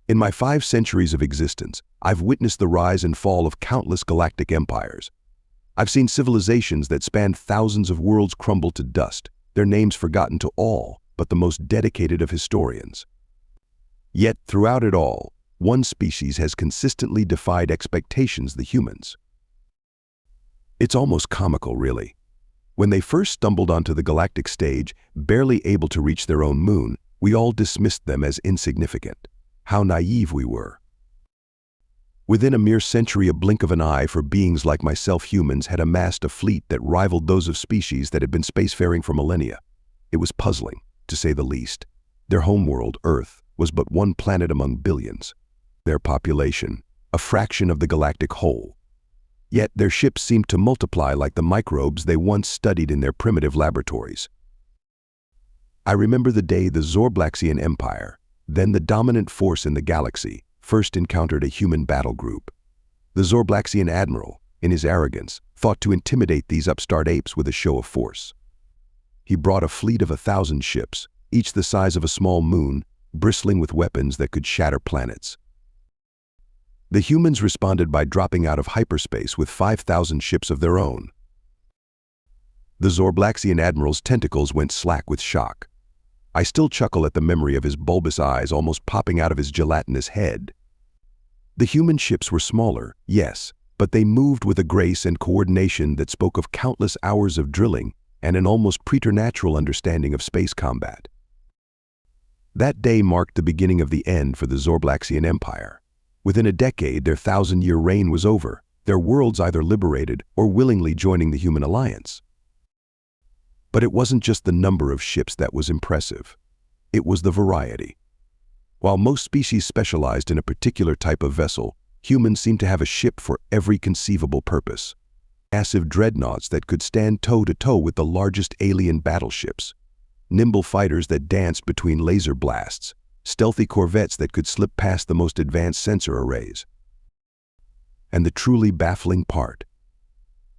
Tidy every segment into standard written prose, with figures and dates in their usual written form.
In my 5 centuries of existence, I've witnessed the rise and fall of countless galactic empires. I've seen civilizations that spanned thousands of worlds crumble to dust, their names forgotten to all but the most dedicated of historians. Yet, throughout it all, one species has consistently defied expectations: the humans. It's almost comical, really. When they first stumbled onto the galactic stage, barely able to reach their own moon, we all dismissed them as insignificant. How naive we were. Within a mere century, a blink of an eye for beings like myself, humans had amassed a fleet that rivaled those of species that had been spacefaring for millennia. It was puzzling, to say the least. Their homeworld, Earth, was but one planet among billions. Their population, a fraction of the galactic whole. Yet their ships seemed to multiply like the microbes they once studied in their primitive laboratories. I remember the day the Zorblaxian Empire, then the dominant force in the galaxy, first encountered a human battle group. The Zorblaxian admiral, in his arrogance, thought to intimidate these upstart apes with a show of force. He brought a fleet of 1,000 ships, each the size of a small moon, bristling with weapons that could shatter planets. The humans responded by dropping out of hyperspace with 5,000 ships of their own. The Zorblaxian admiral's tentacles went slack with shock. I still chuckle at the memory of his bulbous eyes almost popping out of his gelatinous head. The human ships were smaller, yes, but they moved with a grace and coordination that spoke of countless hours of drilling and an almost preternatural understanding of space combat. That day marked the beginning of the end for the Zorblaxian Empire. Within a decade, their 1,000-year reign was over, their worlds either liberated or willingly joining the human alliance. But it wasn't just the number of ships that was impressive. It was the variety. While most species specialized in a particular type of vessel, humans seemed to have a ship for every conceivable purpose. Massive dreadnoughts that could stand toe-to-toe with the largest alien battleships. Nimble fighters that danced between laser blasts. Stealthy corvettes that could slip past the most advanced sensor arrays. And the truly baffling part,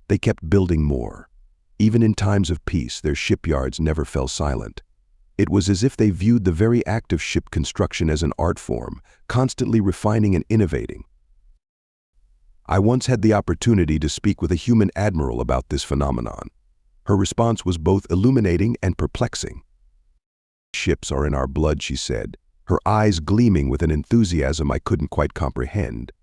they kept building more. Even in times of peace, their shipyards never fell silent. It was as if they viewed the very act of ship construction as an art form, constantly refining and innovating. I once had the opportunity to speak with a human admiral about this phenomenon. Her response was both illuminating and perplexing. "Ships are in our blood," she said, her eyes gleaming with an enthusiasm I couldn't quite comprehend.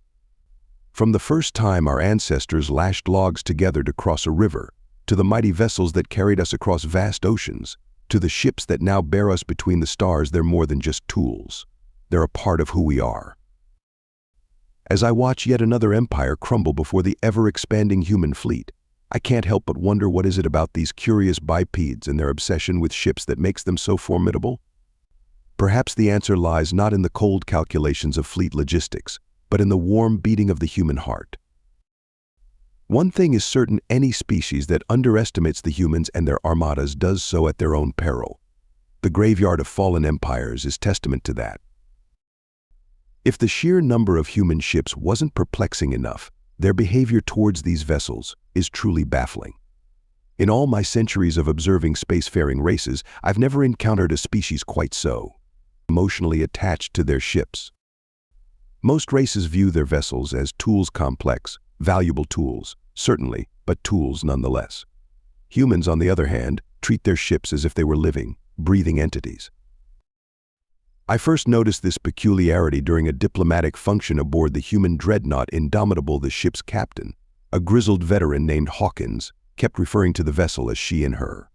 From the first time our ancestors lashed logs together to cross a river, to the mighty vessels that carried us across vast oceans, to the ships that now bear us between the stars, they're more than just tools. They're a part of who we are. As I watch yet another empire crumble before the ever-expanding human fleet, I can't help but wonder, what is it about these curious bipeds and their obsession with ships that makes them so formidable? Perhaps the answer lies not in the cold calculations of fleet logistics, but in the warm beating of the human heart. One thing is certain: any species that underestimates the humans and their armadas does so at their own peril. The graveyard of fallen empires is testament to that. If the sheer number of human ships wasn't perplexing enough, their behavior towards these vessels is truly baffling. In all my centuries of observing spacefaring races, I've never encountered a species quite so emotionally attached to their ships. Most races view their vessels as tools, complex, valuable tools, certainly, but tools nonetheless. Humans, on the other hand, treat their ships as if they were living, breathing entities. I first noticed this peculiarity during a diplomatic function aboard the human dreadnought Indomitable. The ship's captain, a grizzled veteran named Hawkins, kept referring to the vessel as she and her.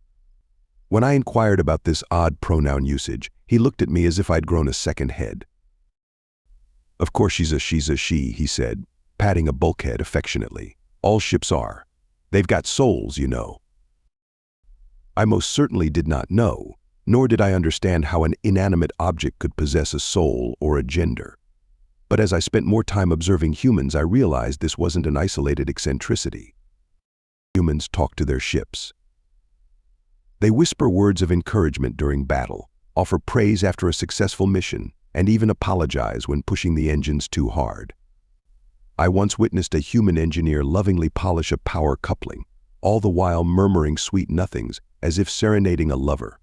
When I inquired about this odd pronoun usage, he looked at me as if I'd grown a second head. "Of course she's a she," he said, patting a bulkhead affectionately. "All ships are. They've got souls, you know." I most certainly did not know, nor did I understand how an inanimate object could possess a soul or a gender. But as I spent more time observing humans, I realized this wasn't an isolated eccentricity. Humans talk to their ships. They whisper words of encouragement during battle, offer praise after a successful mission, and even apologize when pushing the engines too hard. I once witnessed a human engineer lovingly polish a power coupling, all the while murmuring sweet nothings as if serenading a lover.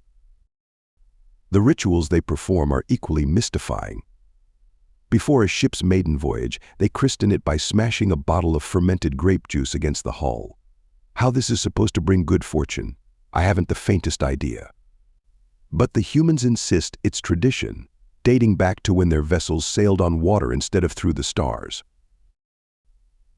The rituals they perform are equally mystifying. Before a ship's maiden voyage, they christen it by smashing a bottle of fermented grape juice against the hull. How this is supposed to bring good fortune, I haven't the faintest idea. But the humans insist it's tradition, dating back to when their vessels sailed on water instead of through the stars.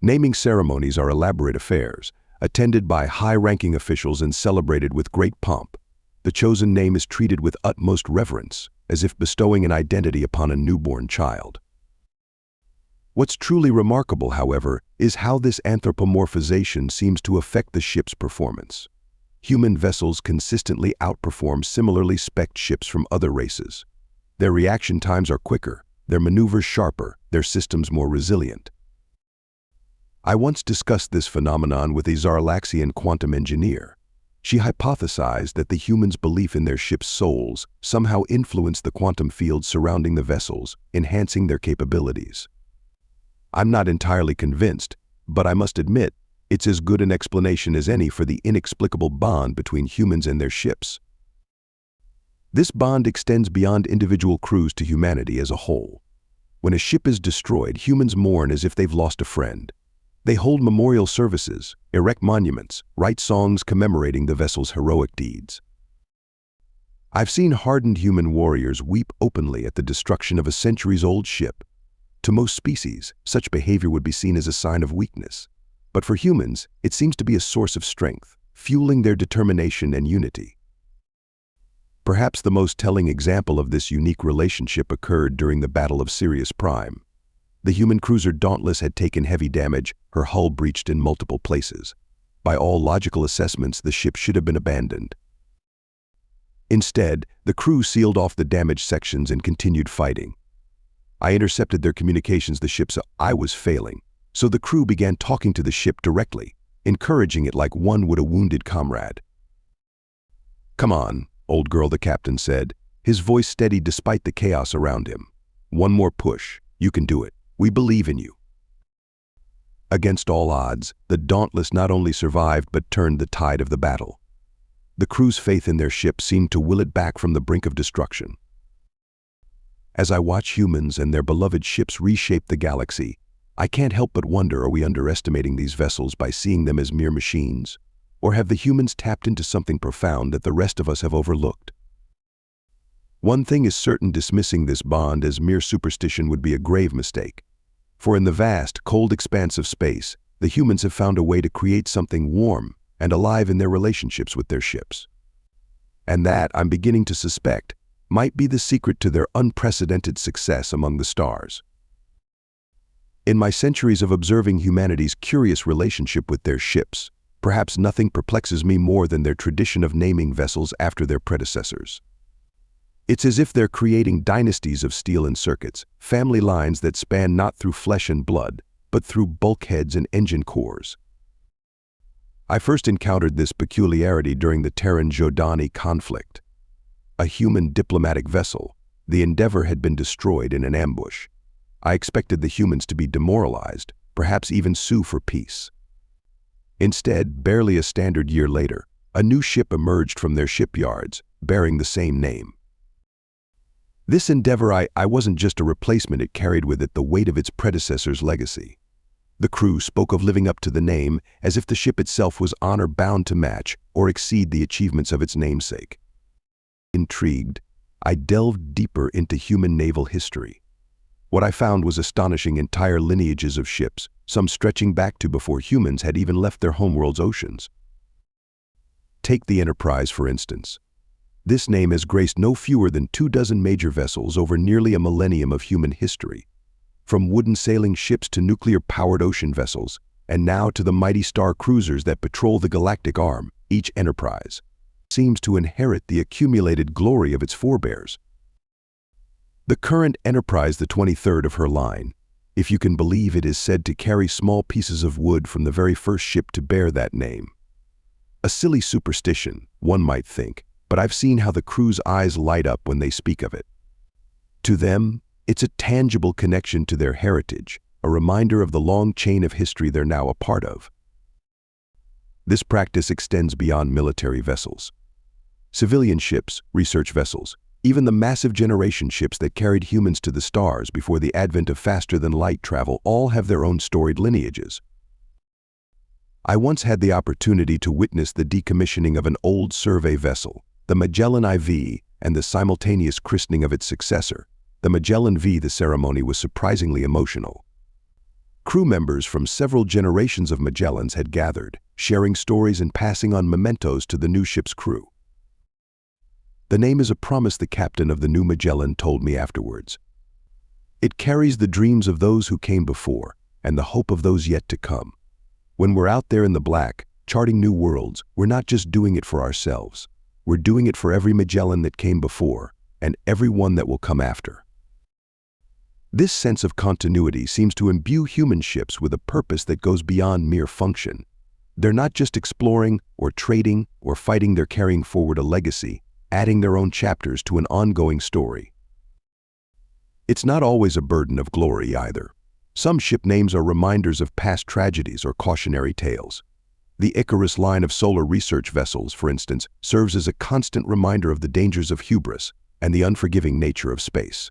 Naming ceremonies are elaborate affairs, attended by high-ranking officials and celebrated with great pomp. The chosen name is treated with utmost reverence, as if bestowing an identity upon a newborn child. What's truly remarkable, however, is how this anthropomorphization seems to affect the ship's performance. Human vessels consistently outperform similarly spec'd ships from other races. Their reaction times are quicker, their maneuvers sharper, their systems more resilient. I once discussed this phenomenon with a Zarlaxian quantum engineer. She hypothesized that the humans' belief in their ship's souls somehow influenced the quantum fields surrounding the vessels, enhancing their capabilities. I'm not entirely convinced, but I must admit, it's as good an explanation as any for the inexplicable bond between humans and their ships. This bond extends beyond individual crews to humanity as a whole. When a ship is destroyed, humans mourn as if they've lost a friend. They hold memorial services, erect monuments, write songs commemorating the vessel's heroic deeds. I've seen hardened human warriors weep openly at the destruction of a centuries-old ship. To most species, such behavior would be seen as a sign of weakness. But for humans, it seems to be a source of strength, fueling their determination and unity. Perhaps the most telling example of this unique relationship occurred during the Battle of Sirius Prime. The human cruiser Dauntless had taken heavy damage, her hull breached in multiple places. By all logical assessments, the ship should have been abandoned. Instead, the crew sealed off the damaged sections and continued fighting. I intercepted their communications. The ship saw I was failing, so the crew began talking to the ship directly, encouraging it like one would a wounded comrade. "Come on, old girl," the captain said, his voice steady despite the chaos around him. "One more push. You can do it. We believe in you." Against all odds, the Dauntless not only survived but turned the tide of the battle. The crew's faith in their ship seemed to will it back from the brink of destruction. As I watch humans and their beloved ships reshape the galaxy, I can't help but wonder, are we underestimating these vessels by seeing them as mere machines? Or have the humans tapped into something profound that the rest of us have overlooked? One thing is certain: dismissing this bond as mere superstition would be a grave mistake. For in the vast, cold expanse of space, the humans have found a way to create something warm and alive in their relationships with their ships. And that, I'm beginning to suspect, might be the secret to their unprecedented success among the stars. In my centuries of observing humanity's curious relationship with their ships, perhaps nothing perplexes me more than their tradition of naming vessels after their predecessors. It's as if they're creating dynasties of steel and circuits, family lines that span not through flesh and blood, but through bulkheads and engine cores. I first encountered this peculiarity during the Terran-Jordani conflict. A human diplomatic vessel, the Endeavour, had been destroyed in an ambush. I expected the humans to be demoralized, perhaps even sue for peace. Instead, barely a standard year later, a new ship emerged from their shipyards, bearing the same name. This Endeavour I wasn't just a replacement, it carried with it the weight of its predecessor's legacy. The crew spoke of living up to the name as if the ship itself was honor-bound to match or exceed the achievements of its namesake. Intrigued, I delved deeper into human naval history. What I found was astonishing: entire lineages of ships, some stretching back to before humans had even left their homeworld's oceans. Take the Enterprise, for instance. This name has graced no fewer than 24 major vessels over nearly a millennium of human history. From wooden sailing ships to nuclear-powered ocean vessels, and now to the mighty star cruisers that patrol the galactic arm, each Enterprise seems to inherit the accumulated glory of its forebears. The current Enterprise, the 23rd of her line, if you can believe it, is said to carry small pieces of wood from the very first ship to bear that name. A silly superstition, one might think, but I've seen how the crew's eyes light up when they speak of it. To them, it's a tangible connection to their heritage, a reminder of the long chain of history they're now a part of. This practice extends beyond military vessels. Civilian ships, research vessels, Even the massive generation ships that carried humans to the stars before the advent of faster-than-light travel all have their own storied lineages. I once had the opportunity to witness the decommissioning of an old survey vessel, the Magellan IV, and the simultaneous christening of its successor, the Magellan V. The ceremony was surprisingly emotional. Crew members from several generations of Magellans had gathered, sharing stories and passing on mementos to the new ship's crew. The name is a promise, the captain of the new Magellan told me afterwards. It carries the dreams of those who came before and the hope of those yet to come. When we're out there in the black, charting new worlds, we're not just doing it for ourselves. We're doing it for every Magellan that came before and every one that will come after. This sense of continuity seems to imbue human ships with a purpose that goes beyond mere function. They're not just exploring or trading or fighting, they're carrying forward a legacy, adding their own chapters to an ongoing story. It's not always a burden of glory either. Some ship names are reminders of past tragedies or cautionary tales. The Icarus line of solar research vessels, for instance, serves as a constant reminder of the dangers of hubris and the unforgiving nature of space.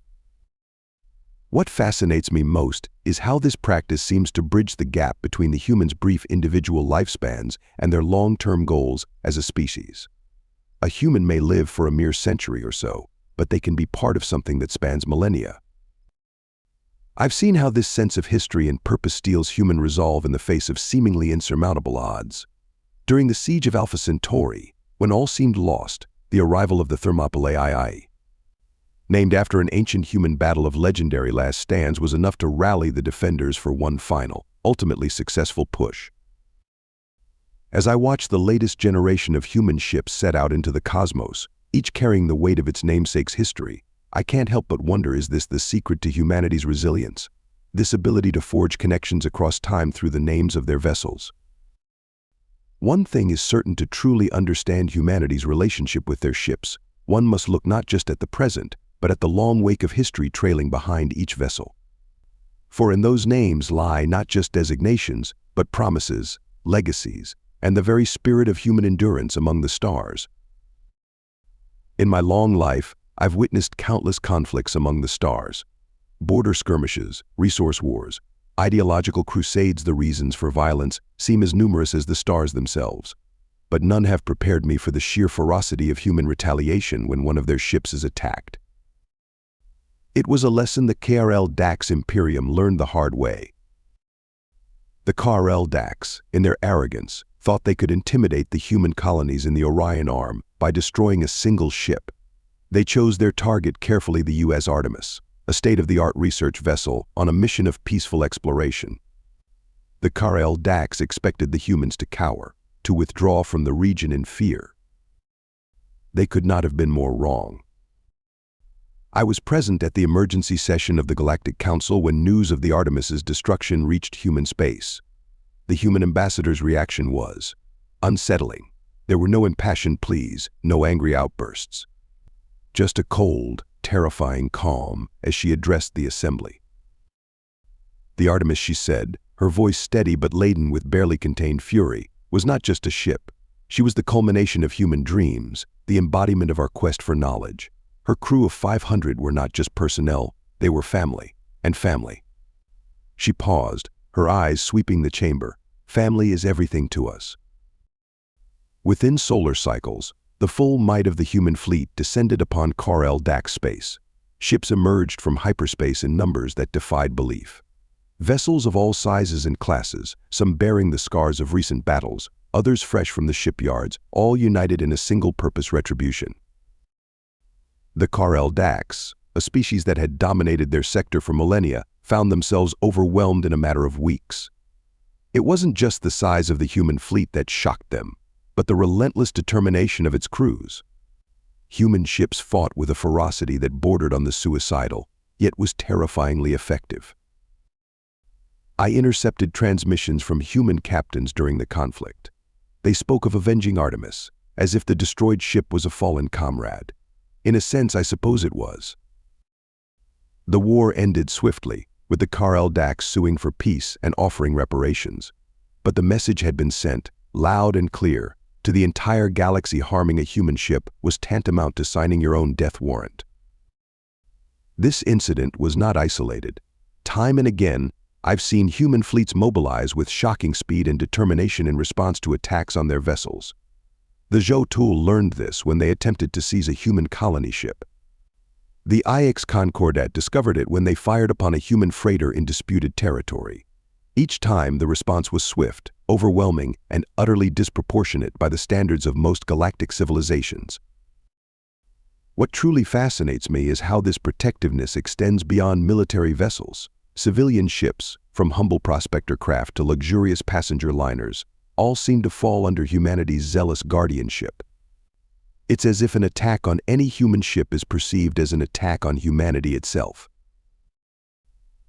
What fascinates me most is how this practice seems to bridge the gap between the humans' brief individual lifespans and their long-term goals as a species. A human may live for a mere century or so, but they can be part of something that spans millennia. I've seen how this sense of history and purpose steels human resolve in the face of seemingly insurmountable odds. During the siege of Alpha Centauri, when all seemed lost, the arrival of the Thermopylae II, named after an ancient human battle of legendary last stands, was enough to rally the defenders for one final, ultimately successful push. As I watch the latest generation of human ships set out into the cosmos, each carrying the weight of its namesake's history, I can't help but wonder, is this the secret to humanity's resilience? This ability to forge connections across time through the names of their vessels? One thing is certain: to truly understand humanity's relationship with their ships, one must look not just at the present, but at the long wake of history trailing behind each vessel. For in those names lie not just designations, but promises, legacies, and the very spirit of human endurance among the stars. In my long life, I've witnessed countless conflicts among the stars. Border skirmishes, resource wars, ideological crusades. The reasons for violence seem as numerous as the stars themselves. But none have prepared me for the sheer ferocity of human retaliation when one of their ships is attacked. It was a lesson the KRL Dax Imperium learned the hard way. The KRL Dax, in their arrogance, thought they could intimidate the human colonies in the Orion Arm by destroying a single ship. They chose their target carefully, the U.S. Artemis, a state-of-the-art research vessel on a mission of peaceful exploration. The KRL Dax expected the humans to cower, to withdraw from the region in fear. They could not have been more wrong. I was present at the emergency session of the Galactic Council when news of the Artemis's destruction reached human space. The human ambassador's reaction was unsettling. There were no impassioned pleas, no angry outbursts. Just a cold, terrifying calm as she addressed the assembly. The Artemis, she said, her voice steady but laden with barely contained fury, was not just a ship. She was the culmination of human dreams, the embodiment of our quest for knowledge. Her crew of 500 were not just personnel, they were family, and family. She paused, her eyes sweeping the chamber. Family is everything to us. Within solar cycles, the full might of the human fleet descended upon KRL Dax space. Ships emerged from hyperspace in numbers that defied belief. Vessels of all sizes and classes, some bearing the scars of recent battles, others fresh from the shipyards, all united in a single-purpose retribution. The KRL Dax, a species that had dominated their sector for millennia, found themselves overwhelmed in a matter of weeks. It wasn't just the size of the human fleet that shocked them, but the relentless determination of its crews. Human ships fought with a ferocity that bordered on the suicidal, yet was terrifyingly effective. I intercepted transmissions from human captains during the conflict. They spoke of avenging Artemis, as if the destroyed ship was a fallen comrade. In a sense, I suppose it was. The war ended swiftly, with the KRL Dax suing for peace and offering reparations. But the message had been sent, loud and clear: to the entire galaxy, harming a human ship was tantamount to signing your own death warrant. This incident was not isolated. Time and again, I've seen human fleets mobilize with shocking speed and determination in response to attacks on their vessels. The Zhou learned this when they attempted to seize a human colony ship. The IX Concordat discovered it when they fired upon a human freighter in disputed territory. Each time, the response was swift, overwhelming, and utterly disproportionate by the standards of most galactic civilizations. What truly fascinates me is how this protectiveness extends beyond military vessels. Civilian ships, from humble prospector craft to luxurious passenger liners, all seem to fall under humanity's zealous guardianship. It's as if an attack on any human ship is perceived as an attack on humanity itself.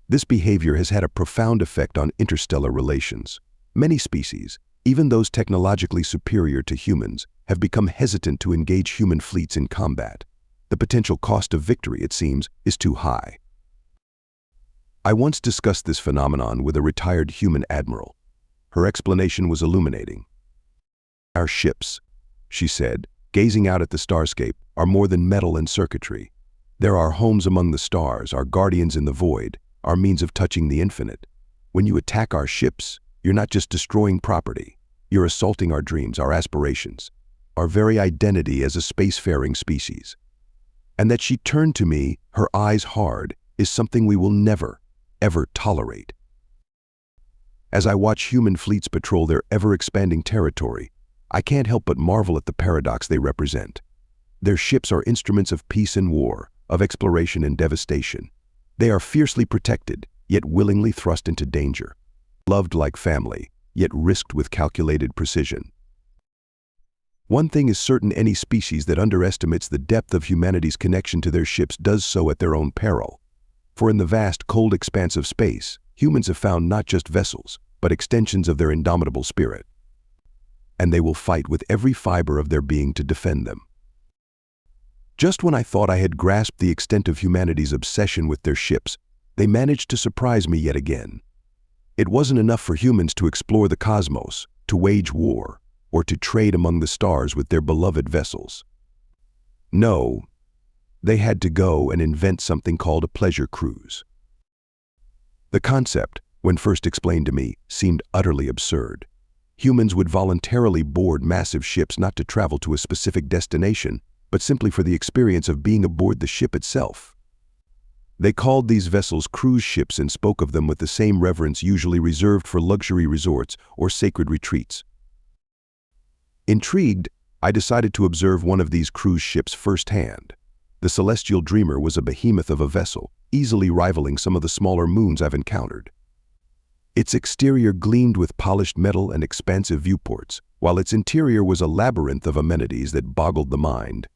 This behavior has had a profound effect on interstellar relations. Many species, even those technologically superior to humans, have become hesitant to engage human fleets in combat. The potential cost of victory, it seems, is too high. I once discussed this phenomenon with a retired human admiral. Her explanation was illuminating. "Our ships," she said, gazing out at the starscape, "are more than metal and circuitry. They're our homes among the stars, our guardians in the void, our means of touching the infinite. When you attack our ships, you're not just destroying property. You're assaulting our dreams, our aspirations, our very identity as a spacefaring species." And that she turned to me, her eyes hard, is something we will never, ever tolerate. As I watch human fleets patrol their ever-expanding territory, I can't help but marvel at the paradox they represent. Their ships are instruments of peace and war, of exploration and devastation. They are fiercely protected, yet willingly thrust into danger. Loved like family, yet risked with calculated precision. One thing is certain: any species that underestimates the depth of humanity's connection to their ships does so at their own peril. For in the vast, cold expanse of space, humans have found not just vessels, but extensions of their indomitable spirit. And they will fight with every fiber of their being to defend them. Just when I thought I had grasped the extent of humanity's obsession with their ships, they managed to surprise me yet again. It wasn't enough for humans to explore the cosmos, to wage war, or to trade among the stars with their beloved vessels. No, they had to go and invent something called a pleasure cruise. The concept, when first explained to me, seemed utterly absurd. Humans would voluntarily board massive ships not to travel to a specific destination, but simply for the experience of being aboard the ship itself. They called these vessels cruise ships and spoke of them with the same reverence usually reserved for luxury resorts or sacred retreats. Intrigued, I decided to observe one of these cruise ships firsthand. The Celestial Dreamer was a behemoth of a vessel, easily rivaling some of the smaller moons I've encountered. Its exterior gleamed with polished metal and expansive viewports, while its interior was a labyrinth of amenities that boggled the mind.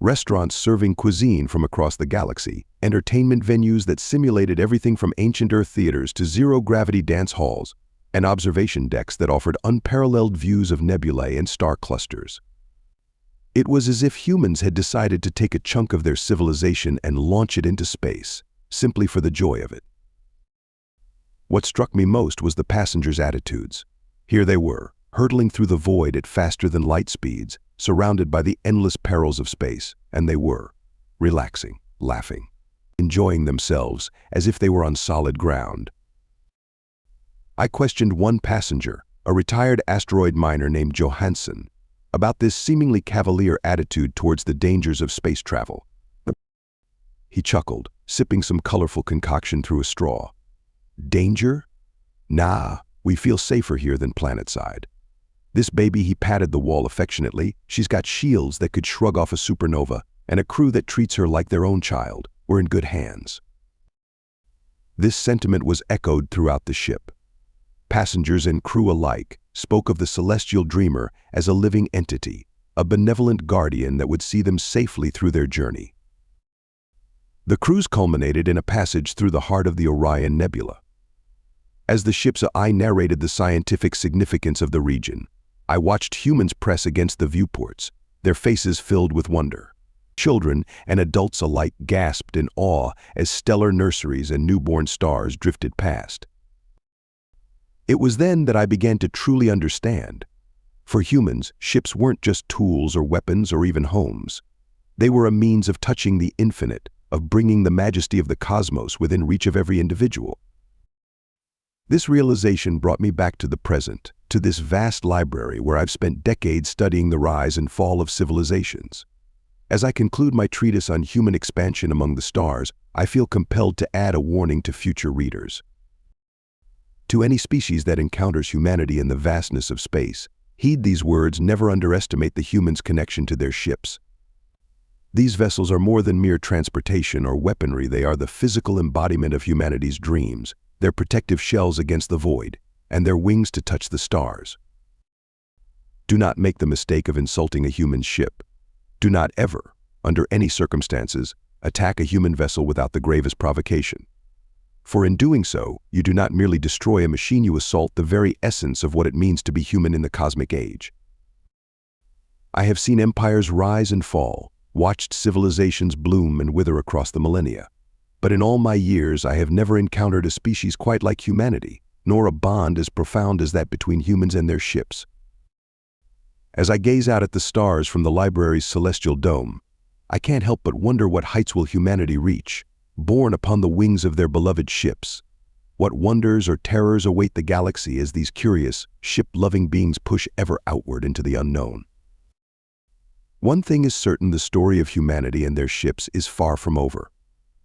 Restaurants serving cuisine from across the galaxy, entertainment venues that simulated everything from ancient Earth theaters to zero-gravity dance halls, and observation decks that offered unparalleled views of nebulae and star clusters. It was as if humans had decided to take a chunk of their civilization and launch it into space, simply for the joy of it. What struck me most was the passengers' attitudes. Here they were, hurtling through the void at faster-than-light speeds, surrounded by the endless perils of space, and they were relaxing, laughing, enjoying themselves as if they were on solid ground. I questioned one passenger, a retired asteroid miner named Johansson, about this seemingly cavalier attitude towards the dangers of space travel. He chuckled, sipping some colorful concoction through a straw. "Danger? Nah, we feel safer here than planetside. This baby," he patted the wall affectionately, "she's got shields that could shrug off a supernova, and a crew that treats her like their own child. We're in good hands." This sentiment was echoed throughout the ship. Passengers and crew alike spoke of the Celestial Dreamer as a living entity, a benevolent guardian that would see them safely through their journey. The cruise culminated in a passage through the heart of the Orion Nebula. As the ship's eye narrated the scientific significance of the region, I watched humans press against the viewports, their faces filled with wonder. Children and adults alike gasped in awe as stellar nurseries and newborn stars drifted past. It was then that I began to truly understand. For humans, ships weren't just tools or weapons or even homes. They were a means of touching the infinite, of bringing the majesty of the cosmos within reach of every individual. This realization brought me back to the present, to this vast library where I've spent decades studying the rise and fall of civilizations. As I conclude my treatise on human expansion among the stars, I feel compelled to add a warning to future readers. To any species that encounters humanity in the vastness of space, heed these words: never underestimate the human's connection to their ships. These vessels are more than mere transportation or weaponry. They are the physical embodiment of humanity's dreams, their protective shells against the void, and their wings to touch the stars. Do not make the mistake of insulting a human ship. Do not ever, under any circumstances, attack a human vessel without the gravest provocation. For in doing so, you do not merely destroy a machine, you assault the very essence of what it means to be human in the cosmic age. I have seen empires rise and fall, watched civilizations bloom and wither across the millennia. But in all my years, I have never encountered a species quite like humanity, nor a bond as profound as that between humans and their ships. As I gaze out at the stars from the library's celestial dome, I can't help but wonder what heights will humanity reach, borne upon the wings of their beloved ships. What wonders or terrors await the galaxy as these curious, ship-loving beings push ever outward into the unknown. One thing is certain: the story of humanity and their ships is far from over.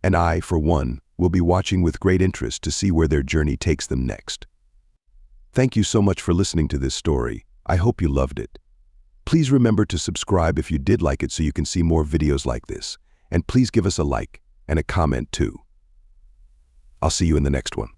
And I, for one, will be watching with great interest to see where their journey takes them next. Thank you so much for listening to this story. I hope you loved it. Please remember to subscribe if you did like it so you can see more videos like this. And please give us a like and a comment too. I'll see you in the next one.